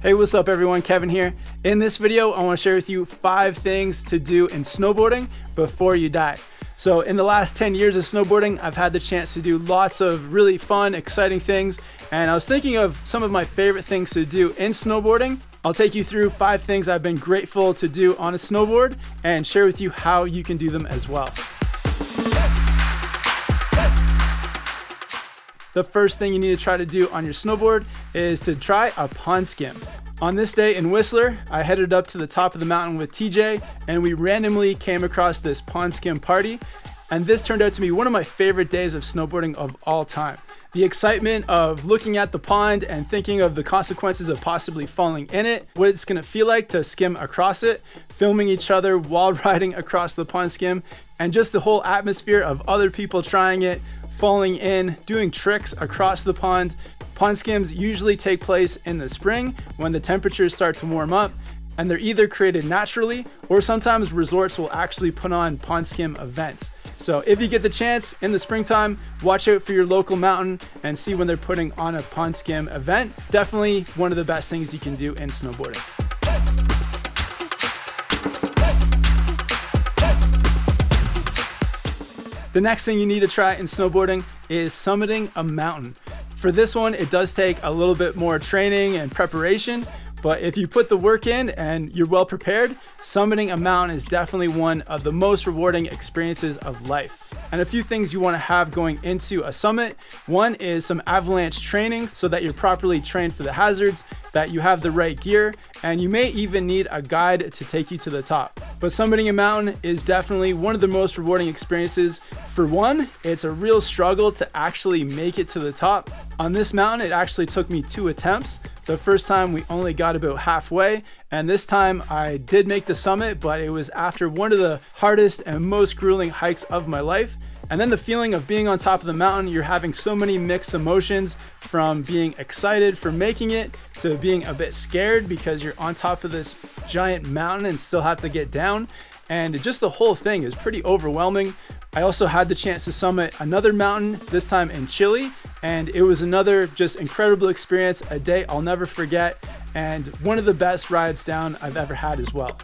Hey, what's up everyone? Kevin here. In this video, I want to share with you 5 things to do in snowboarding before you die. So in the last 10 years of snowboarding, I've had the chance to do lots of really fun, exciting things. And I was thinking of some of my favorite things to do in snowboarding. I'll take you through 5 things I've been grateful to do on a snowboard and share with you how you can do them as well. The first thing you need to try to do on your snowboard is to try a pond skim. On this day in Whistler, I headed up to the top of the mountain with TJ and we randomly came across this pond skim party. And this turned out to be one of my favorite days of snowboarding of all time. The excitement of looking at the pond and thinking of the consequences of possibly falling in it, what it's gonna feel like to skim across it, filming each other while riding across the pond skim, and just the whole atmosphere of other people trying it, falling in, doing tricks across the pond. Pond skims usually take place in the spring when the temperatures start to warm up, and they're either created naturally or sometimes resorts will actually put on pond skim events. So if you get the chance in the springtime, watch out for your local mountain and see when they're putting on a pond skim event. Definitely one of the best things you can do in snowboarding. The next thing you need to try in snowboarding is summiting a mountain. For this one, it does take a little bit more training and preparation, but if you put the work in and you're well prepared, summiting a mountain is definitely one of the most rewarding experiences of life. And a few things you want to have going into a summit. One is some avalanche training so that you're properly trained for the hazards, that you have the right gear, and you may even need a guide to take you to the top. But summiting a mountain is definitely one of the most rewarding experiences. For one, it's a real struggle to actually make it to the top. On this mountain, it actually took me 2 attempts. The first time we only got about halfway, and this time I did make the summit, but it was after one of the hardest and most grueling hikes of my life. And then the feeling of being on top of the mountain, you're having so many mixed emotions, from being excited for making it to being a bit scared because you're on top of this giant mountain and still have to get down. And just the whole thing is pretty overwhelming. I also had the chance to summit another mountain, this time in Chile, and it was another just incredible experience, a day I'll never forget, and one of the best rides down I've ever had as well.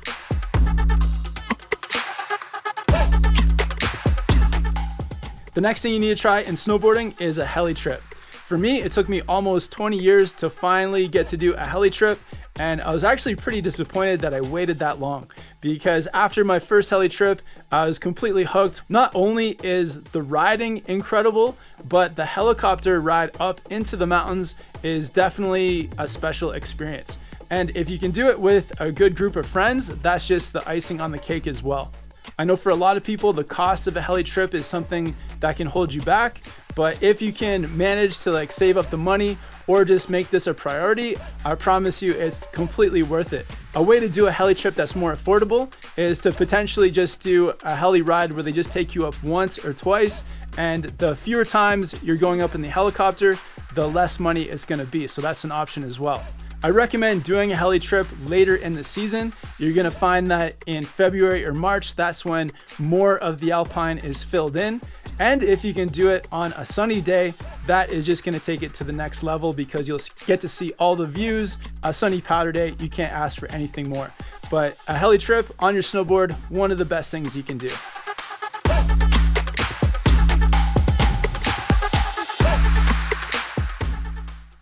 The next thing you need to try in snowboarding is a heli trip. For me, it took me almost 20 years to finally get to do a heli trip, and I was actually pretty disappointed that I waited that long, because after my first heli trip, I was completely hooked. Not only is the riding incredible, but the helicopter ride up into the mountains is definitely a special experience. And if you can do it with a good group of friends, that's just the icing on the cake as well. I know for a lot of people, the cost of a heli trip is something that can hold you back, but if you can manage to save up the money or just make this a priority, I promise you it's completely worth it. A way to do a heli trip that's more affordable is to potentially just do a heli ride where they just take you up once or twice, and the fewer times you're going up in the helicopter, the less money it's gonna be. So that's an option as well. I recommend doing a heli trip later in the season. You're gonna find that in February or March, that's when more of the Alpine is filled in. And if you can do it on a sunny day, that is just gonna take it to the next level because you'll get to see all the views. A sunny powder day, you can't ask for anything more. But a heli trip on your snowboard, one of the best things you can do.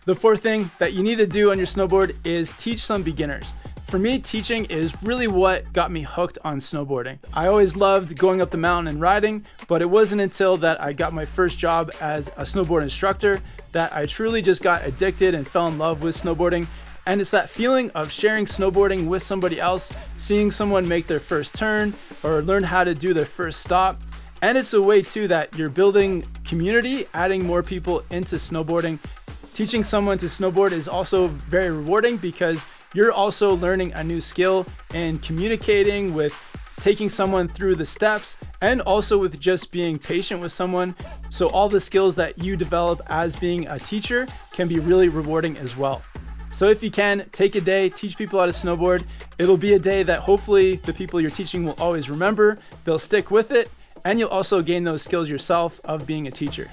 The fourth thing that you need to do on your snowboard is teach some beginners. For me, teaching is really what got me hooked on snowboarding. I always loved going up the mountain and riding, but it wasn't until that I got my first job as a snowboard instructor that I truly just got addicted and fell in love with snowboarding. And it's that feeling of sharing snowboarding with somebody else, seeing someone make their first turn or learn how to do their first stop. And it's a way too that you're building community, adding more people into snowboarding. Teaching someone to snowboard is also very rewarding because you're also learning a new skill in communicating with, taking someone through the steps, and also with just being patient with someone. So all the skills that you develop as being a teacher can be really rewarding as well. So if you can, take a day, teach people how to snowboard. It'll be a day that hopefully the people you're teaching will always remember, they'll stick with it, and you'll also gain those skills yourself of being a teacher.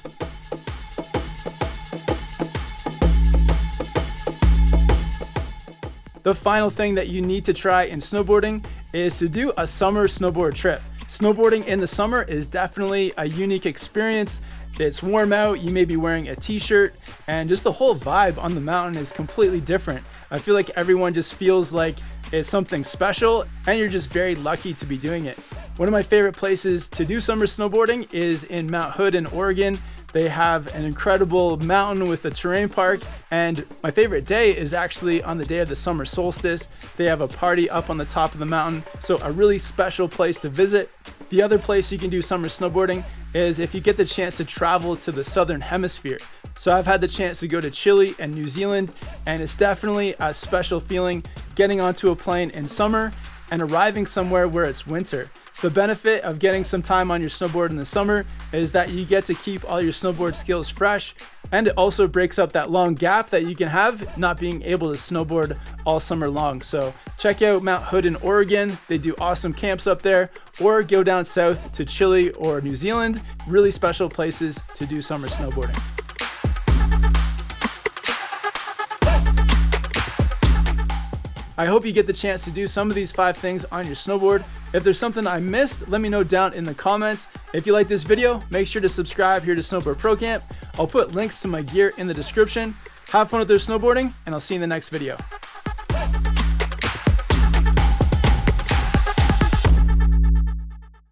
The final thing that you need to try in snowboarding is to do a summer snowboard trip. Snowboarding in the summer is definitely a unique experience. It's warm out, you may be wearing a t-shirt, and just the whole vibe on the mountain is completely different. I feel like everyone just feels like it's something special, and you're just very lucky to be doing it. One of my favorite places to do summer snowboarding is in Mount Hood in Oregon. They have an incredible mountain with a terrain park, and my favorite day is actually on the day of the summer solstice. They have a party up on the top of the mountain, so a really special place to visit. The other place you can do summer snowboarding is if you get the chance to travel to the southern hemisphere. So I've had the chance to go to Chile and New Zealand, and it's definitely a special feeling getting onto a plane in summer and arriving somewhere where it's winter. The benefit of getting some time on your snowboard in the summer is that you get to keep all your snowboard skills fresh, and it also breaks up that long gap that you can have not being able to snowboard all summer long. So check out Mount Hood in Oregon. They do awesome camps up there, or go down south to Chile or New Zealand. Really special places to do summer snowboarding. I hope you get the chance to do some of these 5 things on your snowboard. If there's something I missed, let me know down in the comments. If you like this video, make sure to subscribe here to Snowboard Pro Camp. I'll put links to my gear in the description. Have fun with your snowboarding, and I'll see you in the next video.